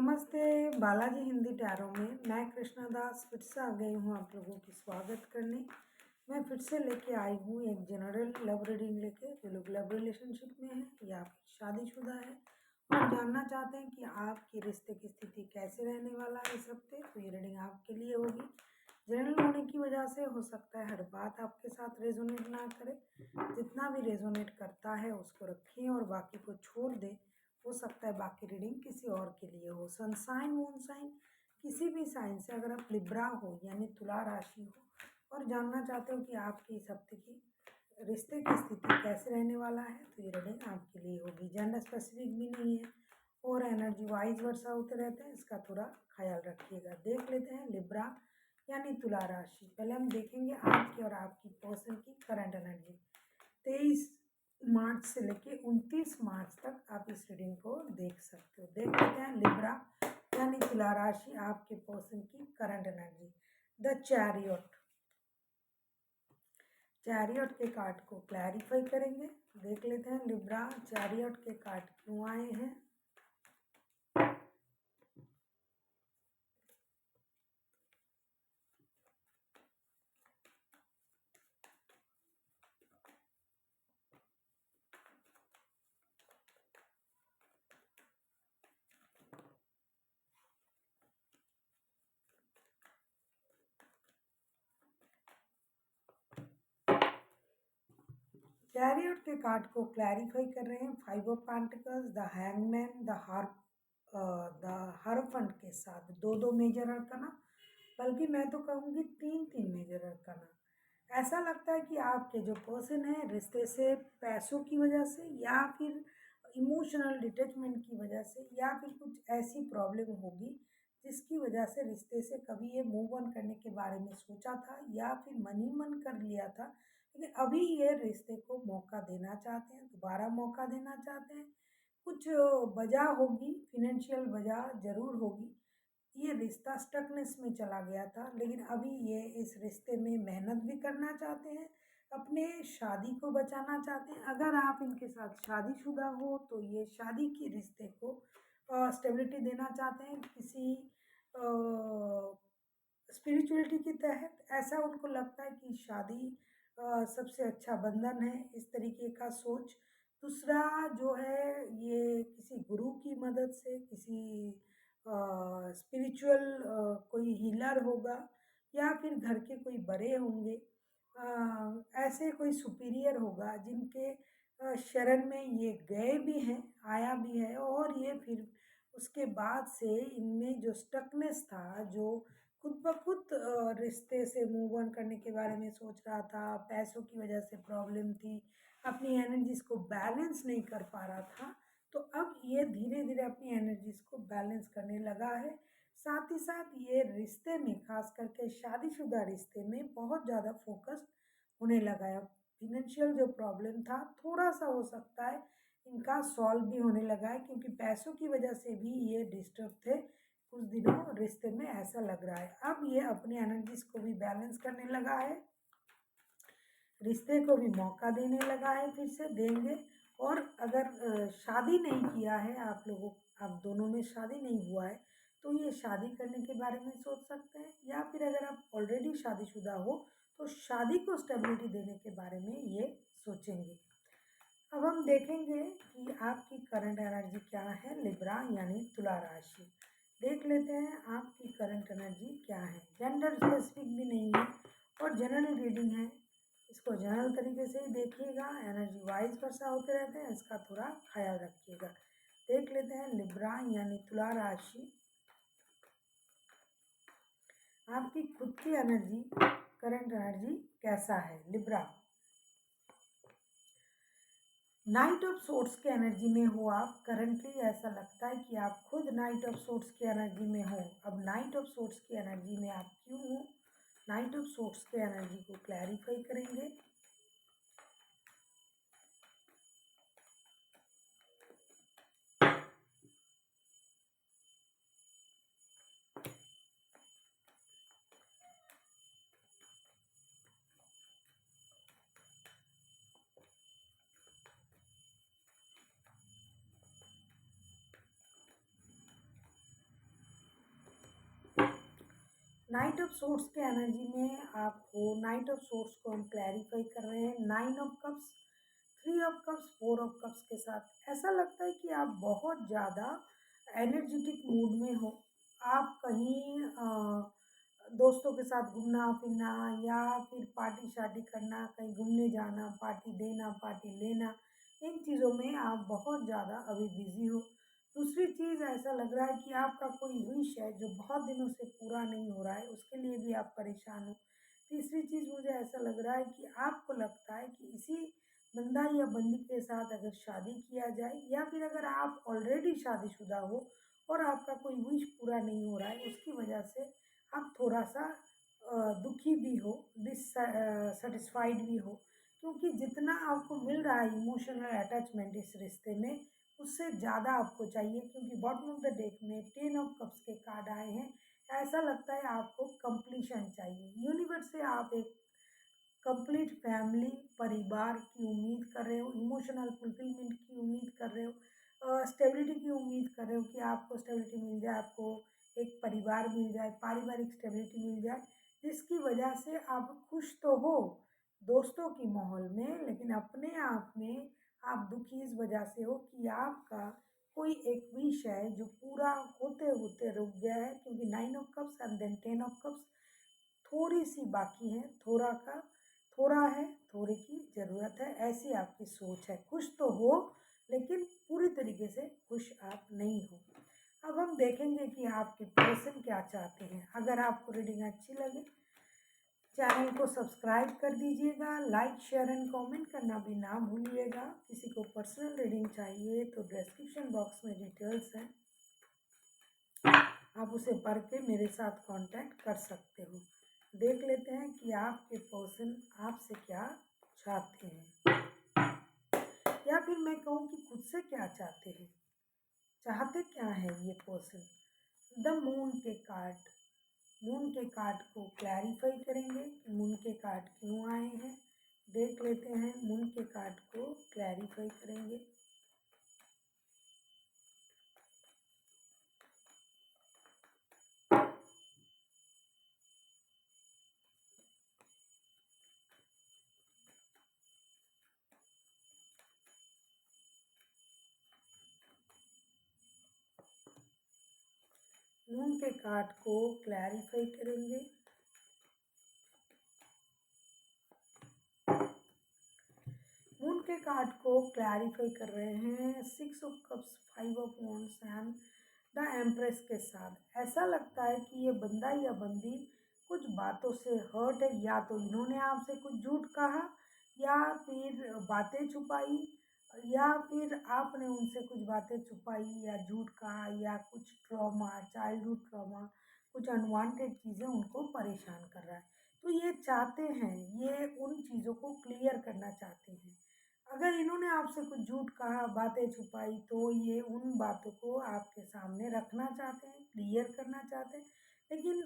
नमस्ते, बालाजी हिंदी टैरो में मैं कृष्णा दास फिर से आ गई हूँ आप लोगों की स्वागत करने। मैं फिर से लेके आई हूँ एक जनरल लव रीडिंग लेके। जो लोग लव रिलेशनशिप में हैं या फिर शादीशुदा है और जानना चाहते हैं कि आपके रिश्ते की स्थिति कैसे रहने वाला है इस हफ्ते, तो ये रीडिंग आपके लिए होगी। जनरल होने की वजह से हो सकता है हर बात आपके साथ रेजोनेट ना करे। जितना भी रेजोनेट करता है उसको रखें और बाकी को छोड़ दें। हो सकता है बाकी रीडिंग किसी और के लिए हो। सन साइन, मून साइन, किसी भी साइन से अगर आप लिब्रा हो यानी तुला राशि हो और जानना चाहते हो कि आपकी इस हफ्ते की रिश्ते की स्थिति कैसे रहने वाला है, तो ये रीडिंग आपके लिए होगी। जेंडर स्पेसिफिक भी नहीं है और एनर्जी वाइज वर्षा होते रहते हैं, इसका थोड़ा ख्याल रखिएगा। देख लेते हैं लिब्रा यानी तुला राशि। पहले हम देखेंगे आपकी और आपकी पर्सन की करंट एनर्जी 23 मार्च से लेके 29 मार्च तक आप इस रीडिंग को देख सकते हो। देख लेते हैं लिब्रा यानी तुला राशि आपके पर्सन की current energy. The chariot, chariot के कार्ड को क्लैरिफाई करेंगे। देख लेते हैं लिब्रा चैरियट के कार्ड क्यों आए हैं। चैरियट के कार्ड को क्लैरिफाई कर रहे हैं। 5 of pentacles, the hangman, the hierophant के साथ दो दो मेजर अरकाना, बल्कि मैं तो कहूँगी तीन तीन मेजर अरकाना। ऐसा लगता है कि आपके जो पर्सन है रिश्ते से पैसों की वजह से या फिर इमोशनल डिटैचमेंट की वजह से या फिर कुछ ऐसी प्रॉब्लम होगी जिसकी वजह से रिश्ते से कभी ये मूव ऑन करने के बारे में सोचा था या फिर मन ही मन कर लिया था, लेकिन अभी ये रिश्ते को मौका देना चाहते हैं, दोबारा मौका देना चाहते हैं। कुछ वजह होगी, फिनेंशियल वजह ज़रूर होगी। ये रिश्ता स्टकनेस में चला गया था, लेकिन अभी ये इस रिश्ते में मेहनत भी करना चाहते हैं, अपने शादी को बचाना चाहते हैं। अगर आप इनके साथ शादीशुदा हो तो ये शादी के रिश्ते को स्टेबिलिटी देना चाहते हैं किसी स्पिरिचुअलिटी के तहत। ऐसा उनको लगता है कि शादी सबसे अच्छा बंधन है, इस तरीके का सोच। दूसरा जो है ये किसी गुरु की मदद से, किसी स्पिरिचुअल कोई हीलर होगा या फिर घर के कोई बड़े होंगे, ऐसे कोई सुपीरियर होगा जिनके शरण में ये गए भी हैं, आया भी है। और ये फिर उसके बाद से इनमें जो स्टकनेस था, जो खुद ब खुद रिश्ते से मूव ऑन करने के बारे में सोच रहा था, पैसों की वजह से प्रॉब्लम थी, अपनी एनर्जीज को बैलेंस नहीं कर पा रहा था, तो अब ये धीरे धीरे अपनी एनर्जीज को बैलेंस करने लगा है। साथ ही साथ ये रिश्ते में, खास करके शादीशुदा रिश्ते में बहुत ज़्यादा फोकस होने लगा है। फिनेंशियल जो प्रॉब्लम था थोड़ा सा हो सकता है इनका सॉल्व भी होने लगा है, क्योंकि पैसों की वजह से भी ये डिस्टर्ब थे कुछ दिनों रिश्ते में, ऐसा लग रहा है। अब ये अपनी एनर्जीज को भी बैलेंस करने लगा है, रिश्ते को भी मौका देने लगा है, फिर से देंगे। और अगर शादी नहीं किया है आप लोगों, आप दोनों में शादी नहीं हुआ है, तो ये शादी करने के बारे में सोच सकते हैं। या फिर अगर आप ऑलरेडी शादीशुदा हो तो शादी को स्टेबिलिटी देने के बारे में ये सोचेंगे। अब हम देखेंगे कि आपकी करंट एनर्जी क्या है लिब्रा यानी तुला राशि। देख लेते हैं आपकी करंट एनर्जी क्या है। जेंडर स्पेसिफिक भी नहीं है और जनरल रीडिंग है, इसको जनरल तरीके से ही देखिएगा। एनर्जी वाइज वर्षा होते रहते हैं, इसका थोड़ा ख्याल रखिएगा। देख लेते हैं लिब्रा यानी तुला राशि, आपकी खुद की एनर्जी, करंट एनर्जी कैसा है लिब्रा। नाइट ऑफ सोर्ट्स के एनर्जी में हो आप करंटली, ऐसा लगता है कि आप खुद नाइट ऑफ सोर्ट्स की एनर्जी में हो। अब नाइट ऑफ सोर्ट्स की एनर्जी में आप क्यों हो, नाइट ऑफ सोर्ट्स के एनर्जी को क्लैरिफाई करेंगे। नाइट ऑफ सोर्ट्स के एनर्जी में आप हो। नाइट ऑफ सोर्ट्स को हम क्लैरिफाई कर रहे हैं 9 of cups, 3 of cups, 4 of cups के साथ। ऐसा लगता है कि आप बहुत ज़्यादा एनर्जेटिक मूड में हो। आप कहीं दोस्तों के साथ घूमना फिरना या फिर पार्टी शार्टी करना, कहीं घूमने जाना, पार्टी देना, पार्टी लेना, इन चीज़ों में आप बहुत ज़्यादा अभी बिजी हो। दूसरी चीज़, ऐसा लग रहा है कि आपका कोई विश है जो बहुत दिनों से पूरा नहीं हो रहा है, उसके लिए भी आप परेशान हो। तीसरी चीज़, मुझे ऐसा लग रहा है कि आपको लगता है कि इसी बंदा या बंदी के साथ अगर शादी किया जाए, या फिर अगर आप ऑलरेडी शादीशुदा हो और आपका कोई विश पूरा नहीं हो रहा है, उसकी वजह से आप थोड़ा-सा दुखी भी हो, सेटिस्फाइड भी हो, क्योंकि जितना आपको मिल रहा है इमोशनल अटैचमेंट इस रिश्ते में, उससे ज़्यादा आपको चाहिए। क्योंकि बॉटम ऑफ द डेक में 10 ऑफ कप्स के कार्ड आए हैं। ऐसा लगता है आपको कंप्लीशन चाहिए। यूनिवर्स से आप एक कंप्लीट फैमिली, परिवार की उम्मीद कर रहे हो, इमोशनल फुलफिलमेंट की उम्मीद कर रहे हो, स्टेबिलिटी की उम्मीद कर रहे हो कि आपको स्टेबिलिटी मिल जाए, आपको एक परिवार मिल जाए, पारिवारिक स्टेबिलिटी मिल जाए, जिसकी वजह से आप खुश तो हो दोस्तों की माहौल में, लेकिन अपने आप में आप दुखी इस वजह से हो कि आपका कोई एक विश है जो पूरा होते होते रुक गया है। क्योंकि 9 of cups and then 10 of cups, थोड़ी सी बाकी है, थोड़ा का थोड़ा है, थोड़े की ज़रूरत है, ऐसी आपकी सोच है। खुश तो हो, लेकिन पूरी तरीके से खुश आप नहीं हो। अब हम देखेंगे कि आपके पर्सन क्या चाहते हैं। अगर आपको रीडिंग अच्छी लगे, चैनल को सब्सक्राइब कर दीजिएगा, लाइक शेयर एंड कमेंट करना भी ना भूलिएगा। किसी को पर्सनल रीडिंग चाहिए तो डिस्क्रिप्शन बॉक्स में डिटेल्स हैं, आप उसे पढ़ के मेरे साथ कांटेक्ट कर सकते हो। देख लेते हैं कि आपके पर्सन आपसे क्या चाहते हैं, या फिर मैं कहूँ कि खुद से क्या चाहते हैं। चाहते क्या है ये पर्सन। द मून के कार्ड, मून के कार्ड को क्लैरिफाई करेंगे कि मून के कार्ड क्यों आए हैं। देख लेते हैं, मून के कार्ड को क्लैरिफाई करेंगे। मून के कार्ड को क्लैरिफाई करेंगे। मून के कार्ड को क्लैरिफाई कर रहे हैं 6 of cups, 5 of wands and the empress के साथ। ऐसा लगता है कि ये बंदा या बंदी कुछ बातों से हर्ट है। या तो इन्होंने आपसे कुछ झूठ कहा, या फिर बातें छुपाई, या फिर आपने उनसे कुछ बातें छुपाई या झूठ कहा, या कुछ ट्रॉमा, चाइल्डहुड ट्रॉमा, कुछ अनवांटेड चीज़ें उनको परेशान कर रहा है। तो ये चाहते हैं, ये उन चीज़ों को क्लियर करना चाहते हैं। अगर इन्होंने आपसे कुछ झूठ कहा, बातें छुपाई, तो ये उन बातों को आपके सामने रखना चाहते हैं, क्लियर करना चाहते हैं। लेकिन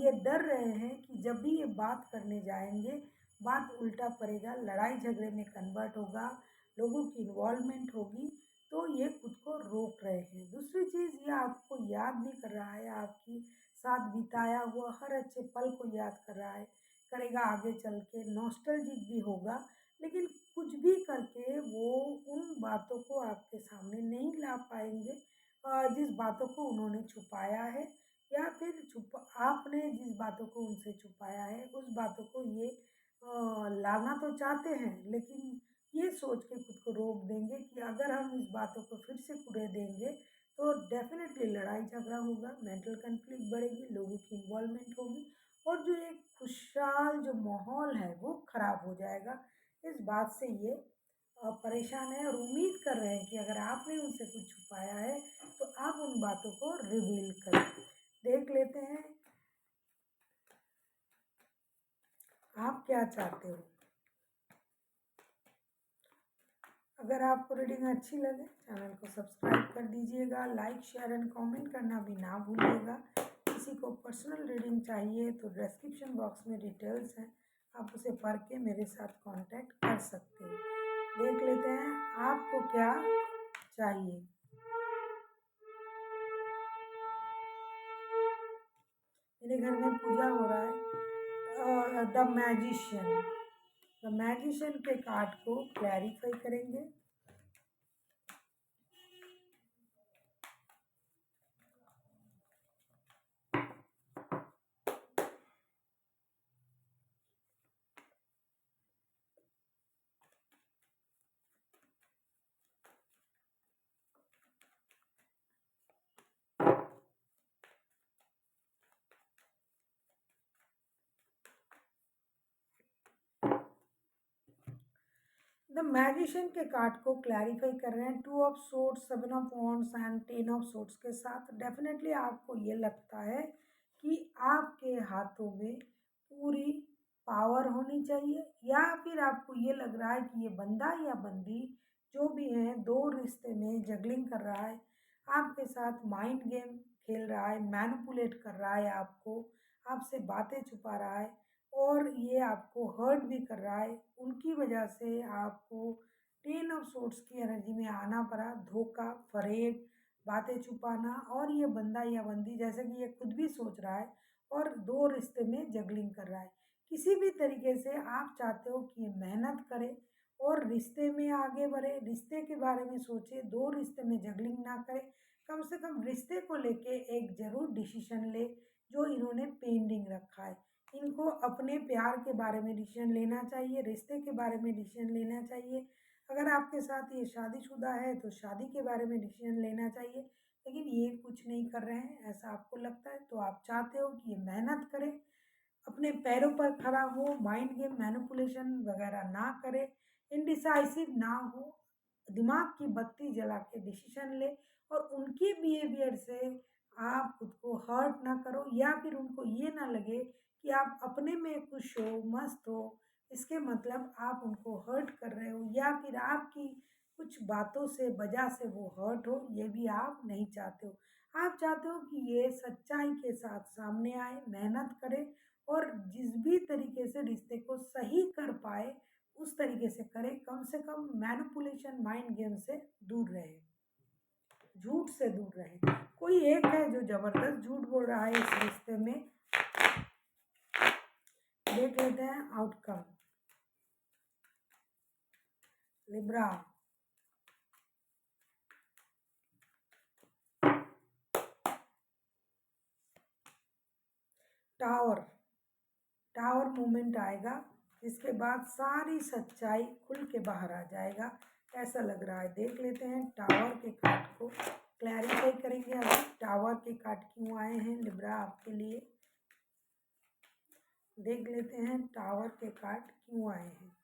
ये डर रहे हैं कि जब भी ये बात करने जाएंगे, बात उल्टा पड़ेगा, लड़ाई झगड़े में कन्वर्ट होगा, लोगों की इन्वॉल्वमेंट होगी, तो ये खुद को रोक रहे हैं। दूसरी चीज़, ये आपको याद भी कर रहा है, आपकी साथ बिताया हुआ हर अच्छे पल को याद कर रहा है, करेगा आगे चल के, नॉस्टैल्जिक भी होगा। लेकिन कुछ भी करके वो उन बातों को आपके सामने नहीं ला पाएंगे, जिस बातों को उन्होंने छुपाया है, या फिर आपने जिस बातों को उनसे छुपाया है, उस बातों को ये लाना तो चाहते हैं, लेकिन ये सोच के खुद को रोक देंगे कि अगर हम इस बातों को फिर से पूरे देंगे तो डेफिनेटली लड़ाई झगड़ा होगा, मेंटल कन्फ्लिक्ट बढ़ेगी, लोगों की इन्वॉल्वमेंट होगी, और जो एक खुशहाल जो माहौल है वो ख़राब हो जाएगा। इस बात से ये परेशान है, और उम्मीद कर रहे हैं कि अगर आपने उनसे कुछ छुपाया है तो आप उन बातों को रिवील करें। देख लेते हैं आप क्या चाहते हो। अगर आपको रीडिंग अच्छी लगे, चैनल को सब्सक्राइब कर दीजिएगा, लाइक शेयर एंड कमेंट करना भी ना भूलिएगा। किसी को पर्सनल रीडिंग चाहिए तो डिस्क्रिप्शन बॉक्स में डिटेल्स हैं, आप उसे पढ़ के मेरे साथ कांटेक्ट कर सकते हो। देख लेते हैं आपको क्या चाहिए। मेरे घर में पूजा हो रहा है। द मैजिशियन के कार्ड को क्लैरिफाई करेंगे। द मैजिशियन के कार्ड को क्लैरिफाई कर रहे हैं 2 of swords, 7 of wands and 10 of swords के साथ। डेफिनेटली आपको ये लगता है कि आपके हाथों में पूरी पावर होनी चाहिए, या फिर आपको ये लग रहा है कि ये बंदा या बंदी जो भी है दो रिश्ते में जगलिंग कर रहा है, आपके साथ माइंड गेम खेल रहा है, मैनिपुलेट कर रहा है आपको, आपसे बातें छुपा रहा है और ये आपको हर्ट भी कर रहा है। उनकी वजह से आपको 10 ऑफ सोर्ड्स की एनर्जी में आना पड़ा। धोखा, फरेब, बातें छुपाना, और ये बंदा या बंदी जैसे कि ये खुद भी सोच रहा है और दो रिश्ते में जगलिंग कर रहा है। किसी भी तरीके से आप चाहते हो कि ये मेहनत करे और रिश्ते में आगे बढ़े, रिश्ते के बारे में सोचे, दो रिश्ते में जगलिंग ना करे, कम से कम रिश्ते को लेके एक ज़रूर डिसीजन ले जो इन्होंने पेंडिंग रखा है। इनको अपने प्यार के बारे में डिसीजन लेना चाहिए, रिश्ते के बारे में डिसीजन लेना चाहिए। अगर आपके साथ ये शादीशुदा है तो शादी के बारे में डिसीजन लेना चाहिए, लेकिन ये कुछ नहीं कर रहे हैं, ऐसा आपको लगता है। तो आप चाहते हो कि ये मेहनत करें, अपने पैरों पर खड़ा हो, माइंड गेम मैनिपुलेशन वगैरह ना करे, इनडिसाइसिव ना हो, दिमाग की बत्ती जला के डिसीजन ले और उनके बिहेवियर से आप खुद को हर्ट ना करो, या फिर उनको ये ना लगे कि आप अपने में खुश हो, मस्त हो, इसके मतलब आप उनको हर्ट कर रहे हो, या फिर आपकी कुछ बातों से वजह से वो हर्ट हो, ये भी आप नहीं चाहते हो। आप चाहते हो कि ये सच्चाई के साथ सामने आए, मेहनत करे और जिस भी तरीके से रिश्ते को सही कर पाए उस तरीके से करे, कम से कम मैनिपुलेशन माइंड गेम से दूर रहे, झूठ से दूर रहे। कोई एक है जो जबरदस्त झूठ बोल रहा है इस रिश्ते में, देख लेते हैं outcome. Libra, tower, tower movement आएगा जिसके बाद सारी सच्चाई खुल के बाहर आ जाएगा। कैसा लग रहा है देख लेते हैं। टावर के कार्ड को क्लैरिफाई करेंगे अभी, टावर के कार्ड क्यों आए हैं लिब्रा आपके लिए। देख लेते हैं टावर के कार्ड क्यों आए हैं।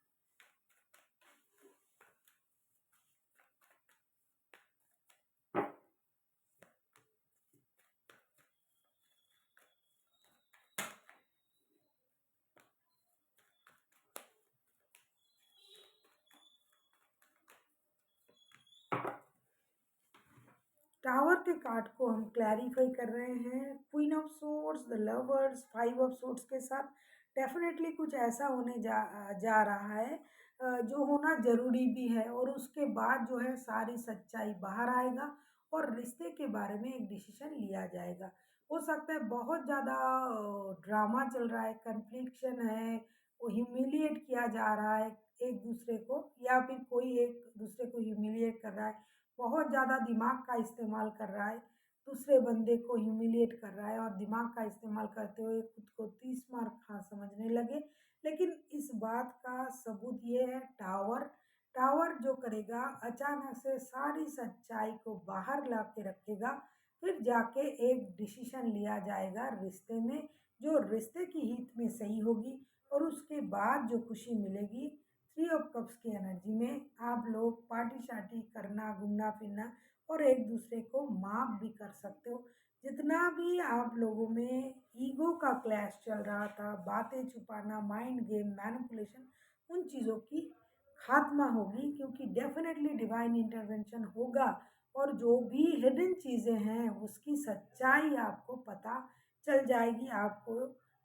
टावर के कार्ड को हम क्लैरिफाई कर रहे हैं queen of swords, the lovers, 5 of swords के साथ। डेफिनेटली कुछ ऐसा होने जा रहा है जो होना ज़रूरी भी है, और उसके बाद जो है सारी सच्चाई बाहर आएगा और रिश्ते के बारे में एक डिसीजन लिया जाएगा। हो सकता है बहुत ज़्यादा ड्रामा चल रहा है, कन्फ्लिक्शन है, वो ह्यूमिलिएट किया जा रहा है एक दूसरे को, या फिर कोई एक दूसरे को ह्यूमिलिएट कर रहा है, बहुत ज़्यादा दिमाग का इस्तेमाल कर रहा है, दूसरे बंदे को ह्यूमिलिएट कर रहा है और दिमाग का इस्तेमाल करते हुए खुद को 30 मार खा समझने लगे। लेकिन इस बात का सबूत ये है टावर, टावर जो करेगा अचानक से सारी सच्चाई को बाहर ला के रखेगा, फिर जाके एक डिसीजन लिया जाएगा रिश्ते में जो रिश्ते की हित में सही होगी, और उसके बाद जो खुशी मिलेगी 3 ऑफ कप्स की एनर्जी में आप लोग पार्टी शार्टी करना, घूमना फिरना और एक दूसरे को माफ़ भी कर सकते हो। जितना भी आप लोगों में ईगो का क्लैश चल रहा था, बातें छुपाना, माइंड गेम, मैनिपुलेशन, उन चीज़ों की खात्मा होगी, क्योंकि डेफिनेटली डिवाइन इंटरवेंशन होगा और जो भी हिडन चीज़ें हैं उसकी सच्चाई आपको पता चल जाएगी, आपको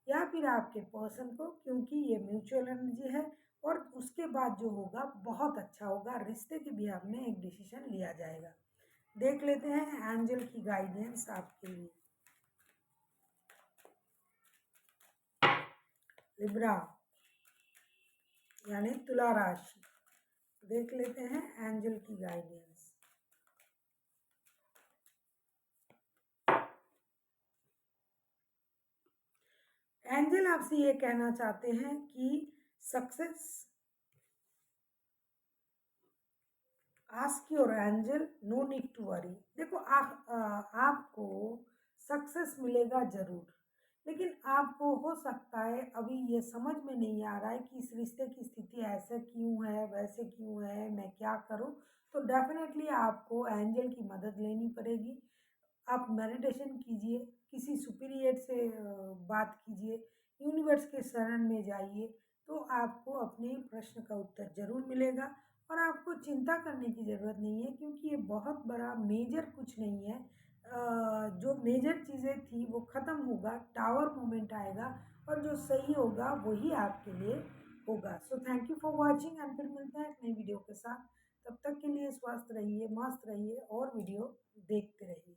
या फिर आपके पर्सन को, क्योंकि ये म्यूचुअल एनर्जी है। और उसके बाद जो होगा बहुत अच्छा होगा, रिश्ते के बिहाफ में एक डिसीजन लिया जाएगा। देख लेते हैं एंजल की गाइडेंस आपके लिए। लिब्रा यानी तुला राशि। देख लेते हैं एंजल की गाइडेंस। एंजल आपसे ये कहना चाहते हैं कि success, ask your angel no need to worry. देखो आपको सक्सेस मिलेगा जरूर, लेकिन आपको हो सकता है अभी ये समझ में नहीं आ रहा है कि इस रिश्ते की स्थिति ऐसे क्यों है, वैसे क्यों है, मैं क्या करूं। तो डेफिनेटली आपको एंजल की मदद लेनी पड़ेगी। आप मेडिटेशन कीजिए, किसी सुपीरियर से बात कीजिए, यूनिवर्स के शरण में जाइए, तो आपको अपने प्रश्न का उत्तर ज़रूर मिलेगा। और आपको चिंता करने की ज़रूरत नहीं है, क्योंकि ये बहुत बड़ा मेजर कुछ नहीं है। जो मेजर चीज़ें थी वो ख़त्म होगा, टावर मोमेंट आएगा, और जो सही होगा वही आपके लिए होगा। So thank you for watching, and फिर मिलते हैं एक नई वीडियो के साथ। तब तक के लिए स्वस्थ रहिए, मस्त रहिए और वीडियो देखते रहिए।